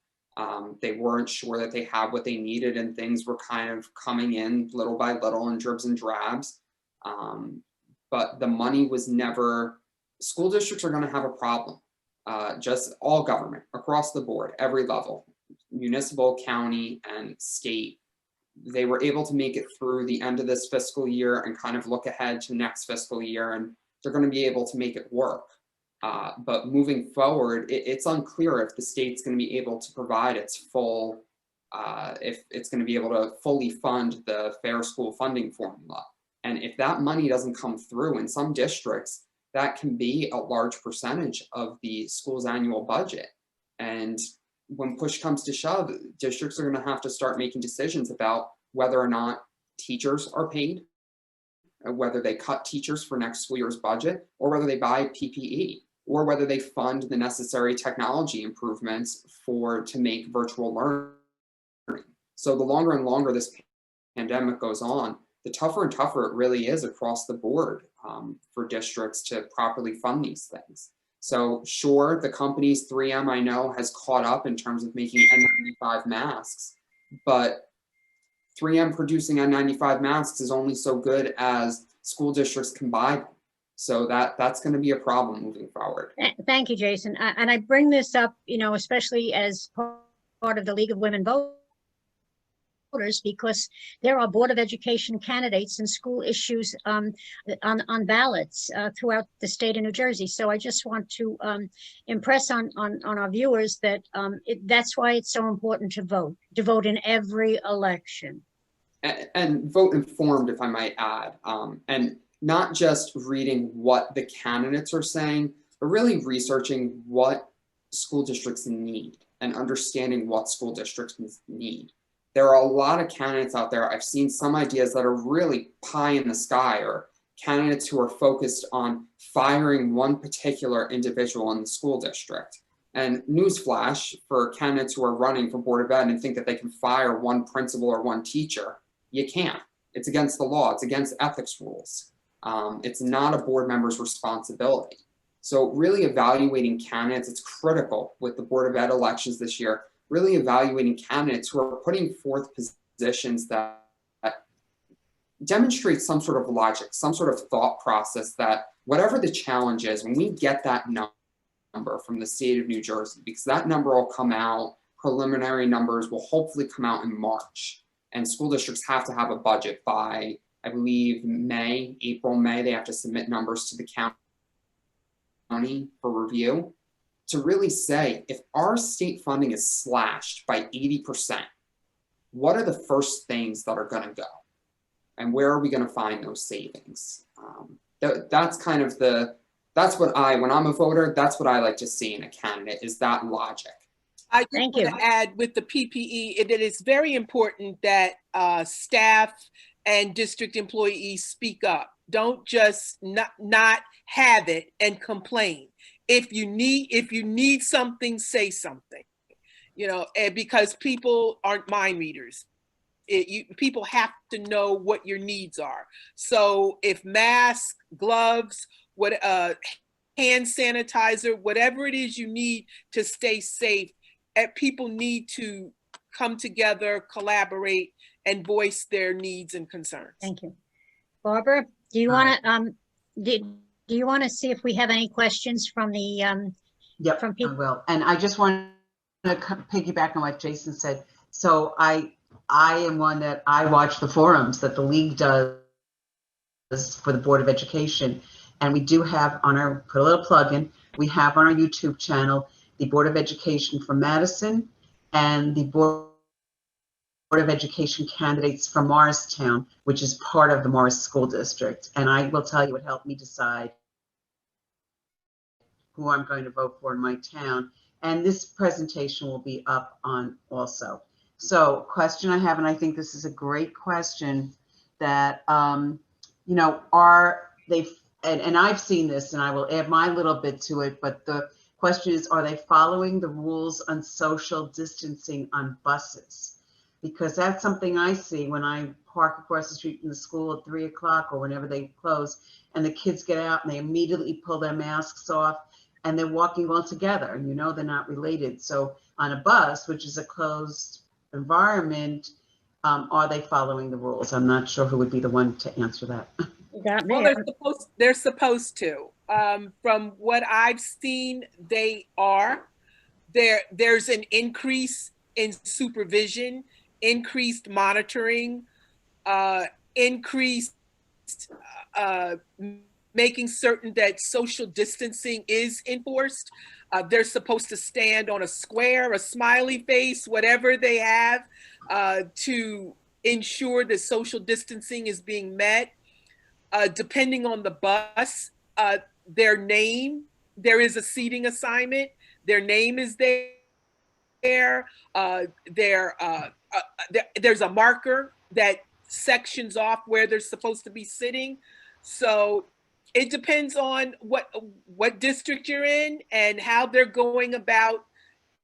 They weren't sure that they had what they needed, and things were kind of coming in little by little in dribs and drabs. But the money was never, school districts are going to have a problem. Just all government across the board, every level, municipal, county, and state. They were able to make it through the end of this fiscal year and kind of look ahead to next fiscal year, and they're going to be able to make it work. But moving forward, it's unclear if the state's going to be able to provide its full, if it's going to be able to fully fund the fair school funding formula. And if that money doesn't come through in some districts, that can be a large percentage of the school's annual budget. And when push comes to shove, districts are going to have to start making decisions about whether or not teachers are paid, whether they cut teachers for next school year's budget, or whether they buy PPE, or whether they fund the necessary technology improvements to make virtual learning. So the longer and longer this pandemic goes on, the tougher and tougher it really is across the board for districts to properly fund these things. So sure, the companies, 3M, I know, has caught up in terms of making N95 masks, but 3M producing N95 masks is only so good as school districts can buy them. So that's going to be a problem moving forward. Thank you, Jason. And I bring this up, especially as part of the League of Women Voters, because there are Board of Education candidates and school issues on ballots throughout the state of New Jersey. So I just want to impress on our viewers that that's why it's so important to vote in every election. And vote informed, if I might add, and not just reading what the candidates are saying, but really researching what school districts need and understanding what school districts need. There are a lot of candidates out there. I've seen some ideas that are really pie in the sky, or candidates who are focused on firing one particular individual in the school district. And newsflash for candidates who are running for Board of Ed and think that they can fire one principal or one teacher, you can't. It's against the law. It's against ethics rules. It's not a board member's responsibility. So really evaluating candidates, it's critical with the Board of Ed elections this year, really evaluating candidates who are putting forth positions that demonstrate some sort of logic, some sort of thought process, that whatever the challenge is, when we get that number from the state of New Jersey, because that number will come out, preliminary numbers will hopefully come out in March, and school districts have to have a budget by, I believe, April, May, they have to submit numbers to the county for review, to really say, if our state funding is slashed by 80%, what are the first things that are going to go? And where are we going to find those savings? That's kind of that's what when I'm a voter, that's what I like to see in a candidate, is that logic. I just want to add with the PPE, it is very important that staff and district employees speak up. Don't just not have it and complain. If you need something, say something, because people aren't mind readers. People have to know what your needs are. So if masks, gloves, hand sanitizer, whatever it is you need to stay safe, people need to come together, collaborate, and voice their needs and concerns. Thank you. Barbara, do you want to do you want to see if we have any questions from the Yep, from people? I will. And I just want to piggyback on what Jason said. So I am one that I watch the forums that the league does for the Board of Education, and we do have on our, put a little plug in, we have on our YouTube channel the Board of Education from Madison and the Board of Education candidates from Morristown, which is part of the Morris School District. And I will tell you, it helped me decide who I'm going to vote for in my town. And this presentation will be up on also. So question I have, and I think this is a great question, that, you know, are they, and I've seen this and I will add my little bit to it, but the question is, are they following the rules on social distancing on buses? Because that's something I see when I park across the street from the school at 3 o'clock or whenever they close, and the kids get out and they immediately pull their masks off and they're walking all together, and you know they're not related. So on a bus, which is a closed environment, are they following the rules? I'm not sure who would be the one to answer that. You got Well, me. they're supposed to. From what I've seen, they are. There's an increase in supervision, increased monitoring, increased making certain that social distancing is enforced. They're supposed to stand on a square, a smiley face, whatever they have, to ensure that social distancing is being met. Depending on the bus, their name, there is a seating assignment, their name is there. There's a marker that sections off where they're supposed to be sitting. So it depends on what district you're in and how they're going about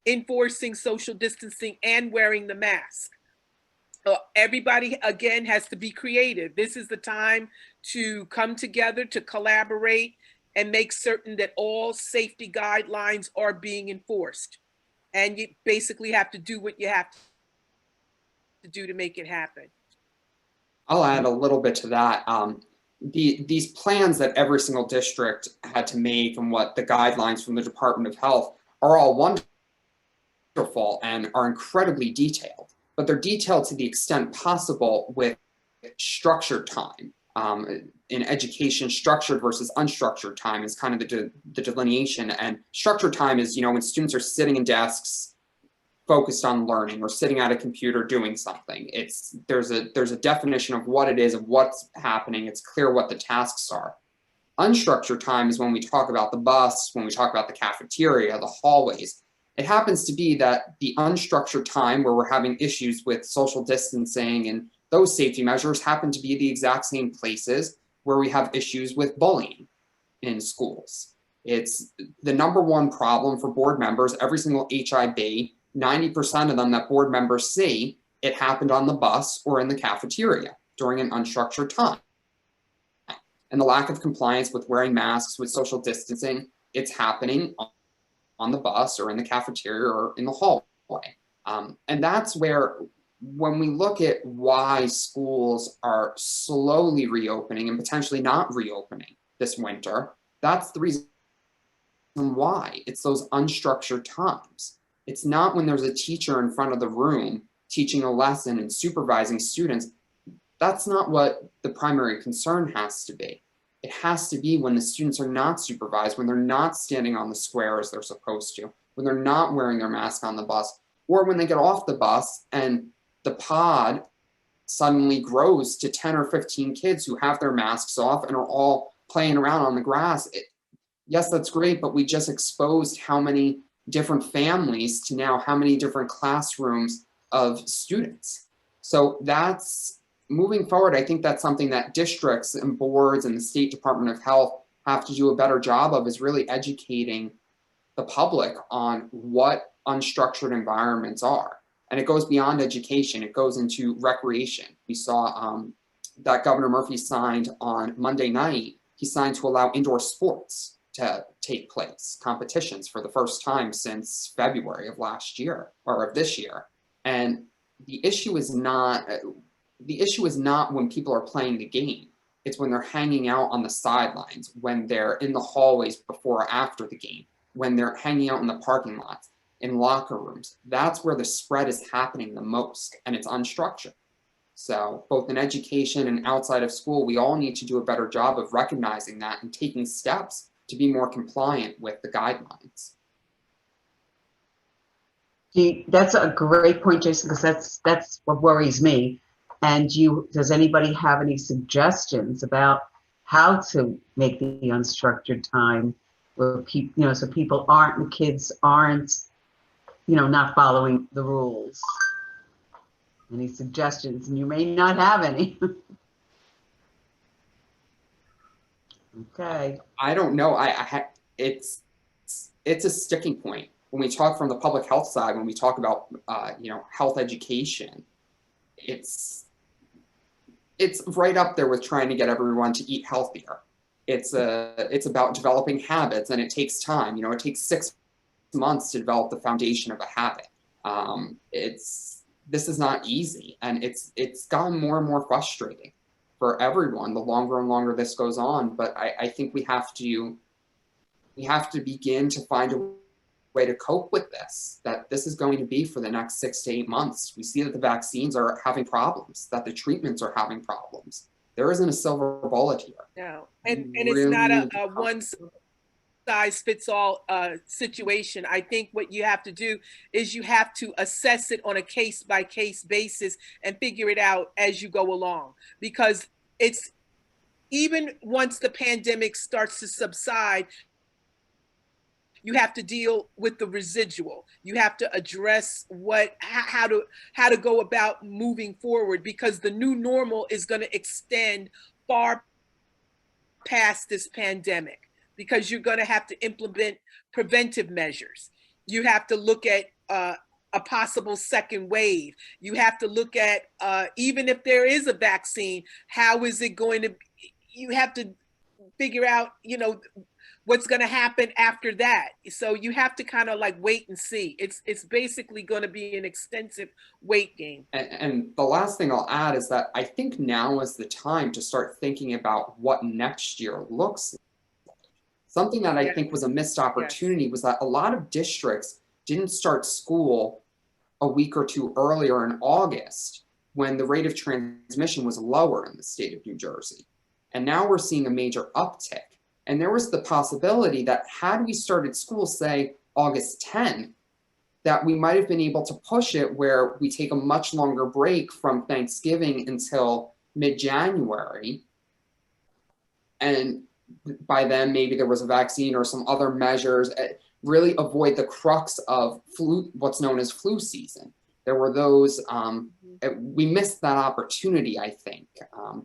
enforcing social distancing and wearing the mask. Everybody, again, has to be creative. This is the time to come together, to collaborate, and make certain that all safety guidelines are being enforced. And you basically have to do what you have to do to make it happen. I'll add a little bit to that. These plans that every single district had to make and what the guidelines from the Department of Health are all wonderful and are incredibly detailed, but they're detailed to the extent possible with structured time. In education, structured versus unstructured time is kind of the delineation, and structured time is, you know, when students are sitting in desks focused on learning or sitting at a computer doing something. There's a definition of what it is, of what's happening. It's clear what the tasks are. Unstructured time is when we talk about the bus, when we talk about the cafeteria, the hallways. It happens to be that the unstructured time where we're having issues with social distancing and those safety measures happen to be the exact same places where we have issues with bullying in schools. It's the number one problem for board members. Every single HIB, 90% of them that board members see, it happened on the bus or in the cafeteria during an unstructured time. And the lack of compliance with wearing masks, with social distancing, it's happening on the bus or in the cafeteria or in the hallway. And that's where, when we look at why schools are slowly reopening and potentially not reopening this winter, that's the reason why. It's those unstructured times. It's not when there's a teacher in front of the room teaching a lesson and supervising students. That's not what the primary concern has to be. It has to be when the students are not supervised, when they're not standing on the square as they're supposed to, when they're not wearing their mask on the bus, or when they get off the bus and the pod suddenly grows to 10 or 15 kids who have their masks off and are all playing around on the grass. Yes, that's great, but we just exposed how many different families to now how many different classrooms of students. So that's moving forward. I think that's something that districts and boards and the State Department of Health have to do a better job of, is really educating the public on what unstructured environments are. And it goes beyond education. It goes into recreation. We saw that Governor Murphy signed on Monday night. He signed to allow indoor sports to take place, competitions for the first time since February of last year, or of this year. And the issue is not when people are playing the game. It's when they're hanging out on the sidelines, when they're in the hallways before or after the game, when they're hanging out in the parking lots, in locker rooms. That's where the spread is happening the most, and it's unstructured. So both in education and outside of school, we all need to do a better job of recognizing that and taking steps to be more compliant with the guidelines. That's a great point, Jason, because that's what worries me. And does anybody have any suggestions about how to make the unstructured time where people, so the kids aren't, not following the rules? Any suggestions? And you may not have any. Okay. I don't know. It's a sticking point when we talk from the public health side. When we talk about health education, it's right up there with trying to get everyone to eat healthier. It's about developing habits, and it takes time. It takes 6 months to develop the foundation of a habit. This is not easy, and it's gotten more and more frustrating for everyone the longer and longer this goes on. But I think we have to begin to find a way to cope with this, that this is going to be for the next 6 to 8 months. We see that the vaccines are having problems, that the treatments are having problems. There isn't a silver bullet here. No, and it's not a one size fits all situation. I think what you have to do is you have to assess it on a case by case basis and figure it out as you go along, because it's even once the pandemic starts to subside, you have to deal with the residual. You have to address how to go about moving forward, because the new normal is going to extend far past this pandemic, because you're going to have to implement preventive measures. You have to look at a possible second wave. You have to look at even if there is a vaccine, how is it going to? You have to figure out, what's going to happen after that. So you have to kind of like wait and see. It's basically going to be an extensive wait game. And the last thing I'll add is that I think now is the time to start thinking about what next year looks like. Something that I think was a missed opportunity was that a lot of districts didn't start school a week or two earlier in August, when the rate of transmission was lower in the state of New Jersey. And now we're seeing a major uptick. And there was the possibility that had we started school, say, August 10th, that we might have been able to push it where we take a much longer break from Thanksgiving until mid-January. And by then, maybe there was a vaccine or some other measures, really avoid the crux of what's known as flu season. There were those, we missed that opportunity, I think,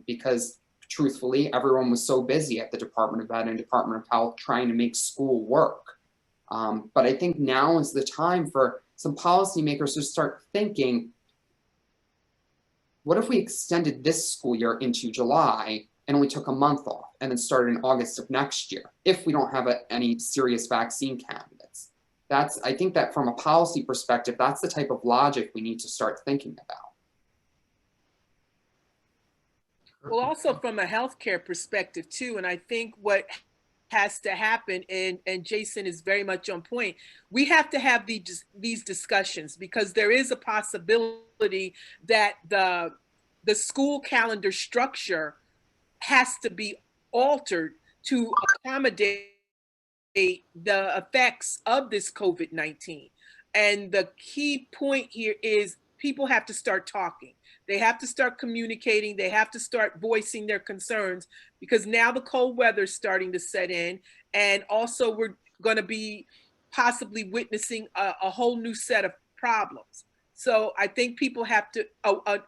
because truthfully, everyone was so busy at the Department of Ed and Department of Health trying to make school work. But I think now is the time for some policymakers to start thinking, what if we extended this school year into July and only took a month off and then started in August of next year, if we don't have any serious vaccine candidates? I think that from a policy perspective, that's the type of logic we need to start thinking about. Well, also from a healthcare perspective too, and I think what has to happen, and Jason is very much on point, we have to have these discussions, because there is a possibility that the school calendar structure has to be altered to accommodate the effects of this COVID-19. And the key point here is people have to start talking. They have to start communicating. They have to start voicing their concerns, because now the cold weather is starting to set in. And also we're going to be possibly witnessing a whole new set of problems. So I think people have to,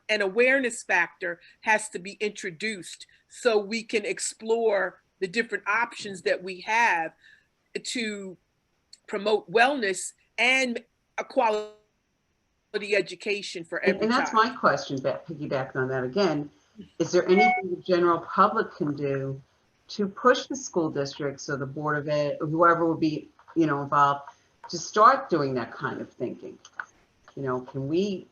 an awareness factor has to be introduced so we can explore the different options that we have to promote wellness and a quality education for every And that's child. my question, piggybacking on that again. Is there anything the general public can do to push the school district, so the Board of Ed, or whoever will be, involved, to start doing that kind of thinking? Can we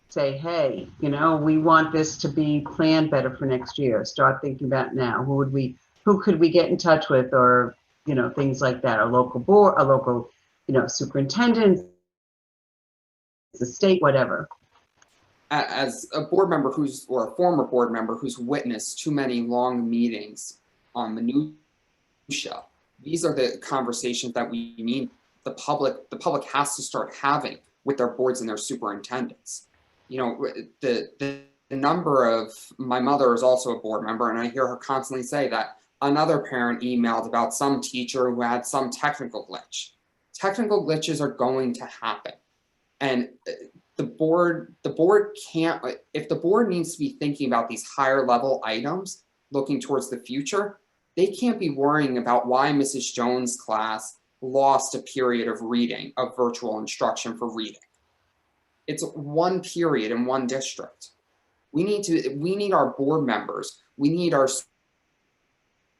say, hey, we want this to be planned better for next year. Start thinking about now. Who could we get in touch with, or, things like that, a local board, a local, superintendent, the state, whatever. As a board member or a former board member who's witnessed too many long meetings on minutia, these are the conversations that we need the public has to start having with their boards and their superintendents. The number of, my mother is also a board member, and I hear her constantly say that another parent emailed about some teacher who had some technical glitch. Technical glitches are going to happen. And the board can't, if the board needs to be thinking about these higher level items, looking towards the future, they can't be worrying about why Mrs. Jones' class lost a period of reading, of virtual instruction for reading. It's one period in one district. We need our board members, we need our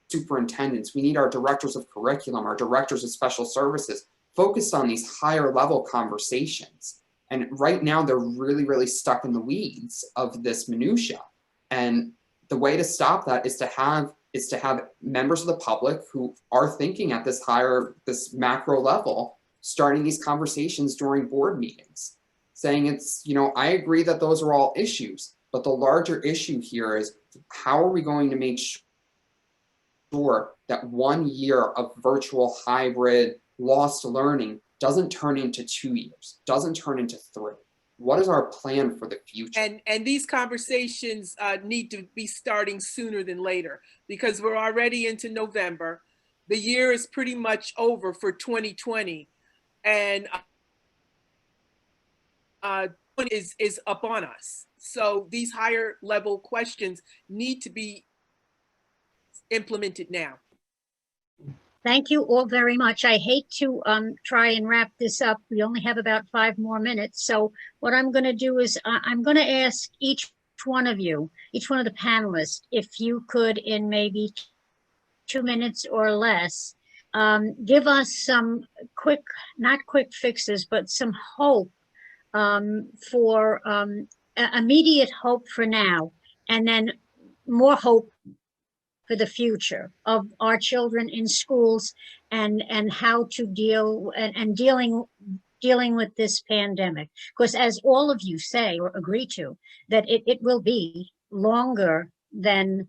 superintendents, we need our directors of curriculum, our directors of special services focused on these higher level conversations. And right now they're really, really stuck in the weeds of this minutia. And the way to stop that is to have members of the public who are thinking at this macro level, starting these conversations during board meetings, saying I agree that those are all issues, but the larger issue here is how are we going to make sure that 1 year of virtual hybrid lost learning doesn't turn into 2 years, doesn't turn into 3. What is our plan for the future? And these conversations need to be starting sooner than later, because we're already into November. The year is pretty much over for 2020, and is up on us. So these higher level questions need to be implemented now. Thank you all very much. I hate to try and wrap this up. We only have about 5 more minutes. So what I'm going to do is I'm going to ask each one of you, each one of the panelists, if you could in maybe 2 minutes or less, give us some quick, not quick fixes, but some hope for immediate hope for now, and then more hope for the future of our children in schools and how to deal and dealing with this pandemic. Because as all of you say or agree to, that it will be longer than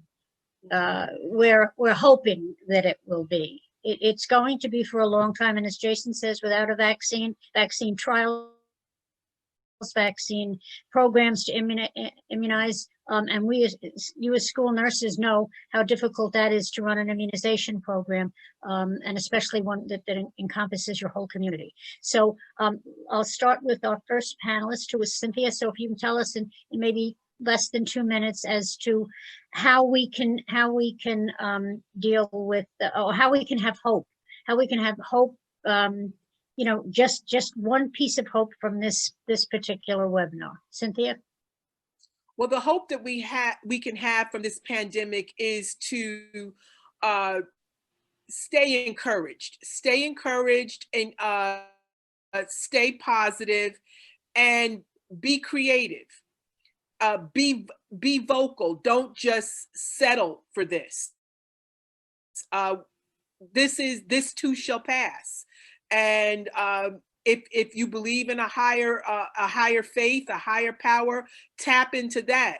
we're hoping that it will be. It's going to be for a long time. And as Jason says, without a vaccine trials, vaccine programs to immunize, and you as school nurses know how difficult that is to run an immunization program, and especially one that encompasses your whole community. So I'll start with our first panelist, who is Cynthia. So if you can tell us in maybe less than 2 minutes as to how we can deal with, or how we can have hope, just one piece of hope from this particular webinar. Cynthia? Well, the hope that we can have from this pandemic is to stay encouraged, and stay positive, and be creative, be vocal. Don't just settle for this. This too shall pass. And if you believe in a higher faith, a higher power, tap into that.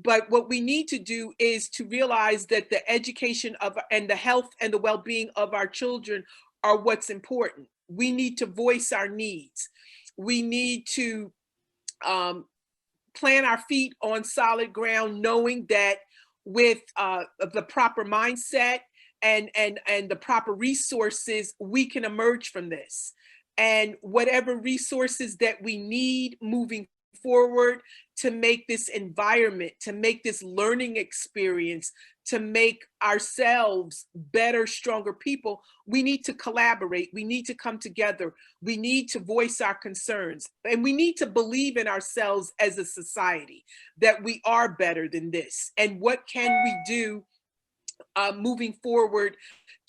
But what we need to do is to realize that the education and the health and the well-being of our children are what's important. We need to voice our needs. We need to plant our feet on solid ground, knowing that with the proper mindset and the proper resources, we can emerge from this. And whatever resources that we need moving forward to make this environment, to make this learning experience, to make ourselves better, stronger people, we need to collaborate. We need to come together. We need to voice our concerns. And we need to believe in ourselves as a society that we are better than this. And what can we do moving forward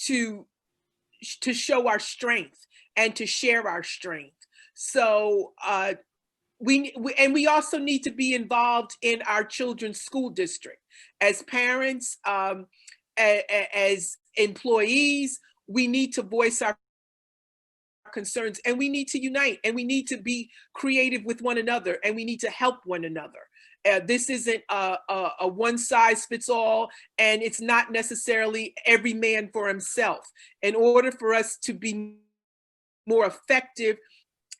to show our strength and to share our strength? So we also need to be involved in our children's school district as parents, as employees. We need to voice our concerns, and we need to unite, and we need to be creative with one another, and we need to help one another. This isn't a one size fits all, and it's not necessarily every man for himself. In order for us to be more effective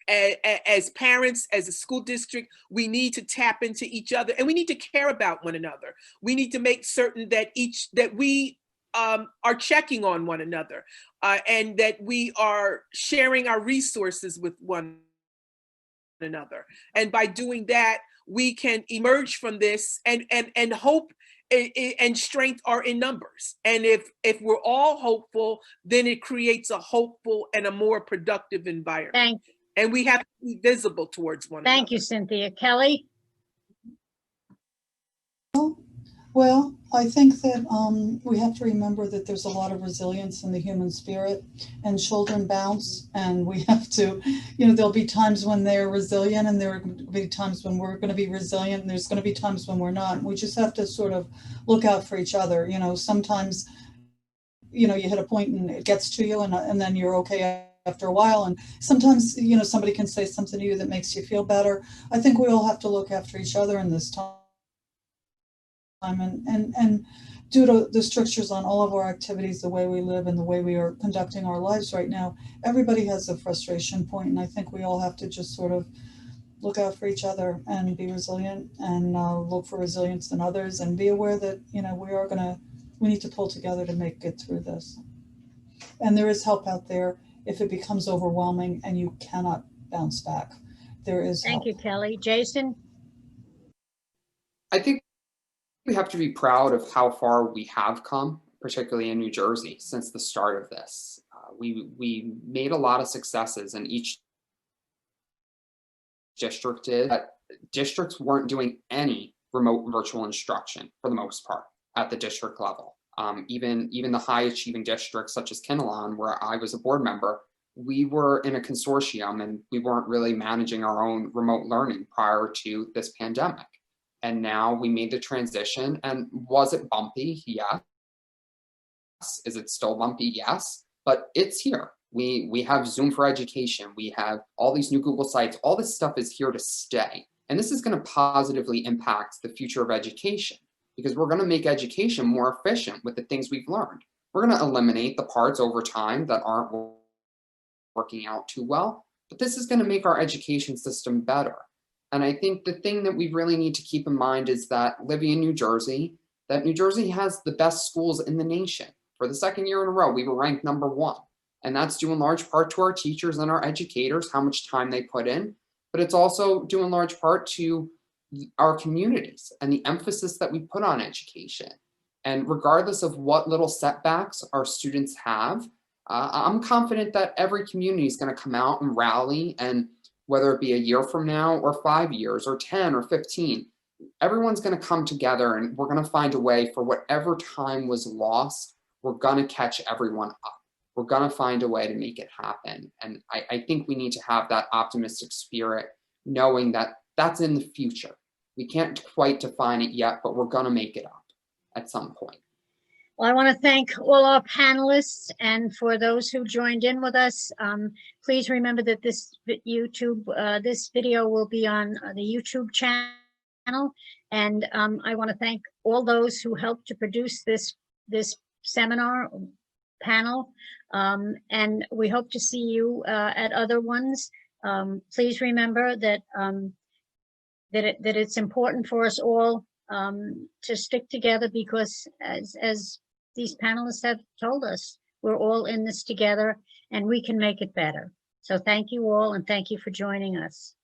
as parents, as a school district, we need to tap into each other, and we need to care about one another. We need to make certain that we are checking on one another, and that we are sharing our resources with one another. And by doing that, we can emerge from this, and hope and strength are in numbers. And if we're all hopeful, then it creates a hopeful and a more productive environment. And we have to be visible towards one another. Thank you, Cynthia. Kelly? Well, I think that we have to remember that there's a lot of resilience in the human spirit, and children bounce, and we have to, there'll be times when they're resilient, and there will be times when we're going to be resilient, and there's going to be times when we're not. We just have to sort of look out for each other. Sometimes, you hit a point and it gets to you, and then you're okay after a while. And sometimes, somebody can say something to you that makes you feel better. I think we all have to look after each other in this time. And due to the strictures on all of our activities, the way we live and the way we are conducting our lives right now, everybody has a frustration point, and I think we all have to just sort of look out for each other and be resilient, and look for resilience in others, and be aware that we need to pull together to make it through this. And there is help out there if it becomes overwhelming and you cannot bounce back. There is help. Thank you, Kelly. Jason? I think we have to be proud of how far we have come, particularly in New Jersey, since the start of this. We made a lot of successes, and each district did. Districts weren't doing any remote virtual instruction for the most part at the district level. Even the high achieving districts such as Kinnelon, where I was a board member, we were in a consortium, and we weren't really managing our own remote learning prior to this pandemic. And now we made the transition. And was it bumpy? Yes. Is it still bumpy? Yes. But it's here. We have Zoom for Education. We have all these new Google Sites. All this stuff is here to stay. And this is going to positively impact the future of education, because we're going to make education more efficient with the things we've learned. We're going to eliminate the parts over time that aren't working out too well. But this is going to make our education system better. And I think the thing that we really need to keep in mind is that living in New Jersey, that New Jersey has the best schools in the nation. For the second year in a row, we were ranked #1. And that's due in large part to our teachers and our educators, how much time they put in. But it's also due in large part to our communities and the emphasis that we put on education. And regardless of what little setbacks our students have, I'm confident that every community is going to come out and rally, and whether it be a year from now or 5 years or 10 or 15, everyone's going to come together, and we're going to find a way for whatever time was lost. We're going to catch everyone up. We're going to find a way to make it happen. And I think we need to have that optimistic spirit, knowing that that's in the future. We can't quite define it yet, but we're going to make it up at some point. Well, I want to thank all our panelists, and for those who joined in with us, please remember that this video will be on the YouTube channel. And I want to thank all those who helped to produce this seminar panel. And we hope to see you at other ones. Please remember that that it's important for us all to stick together, because as these panelists have told us, we're all in this together, and we can make it better. So thank you all, and thank you for joining us.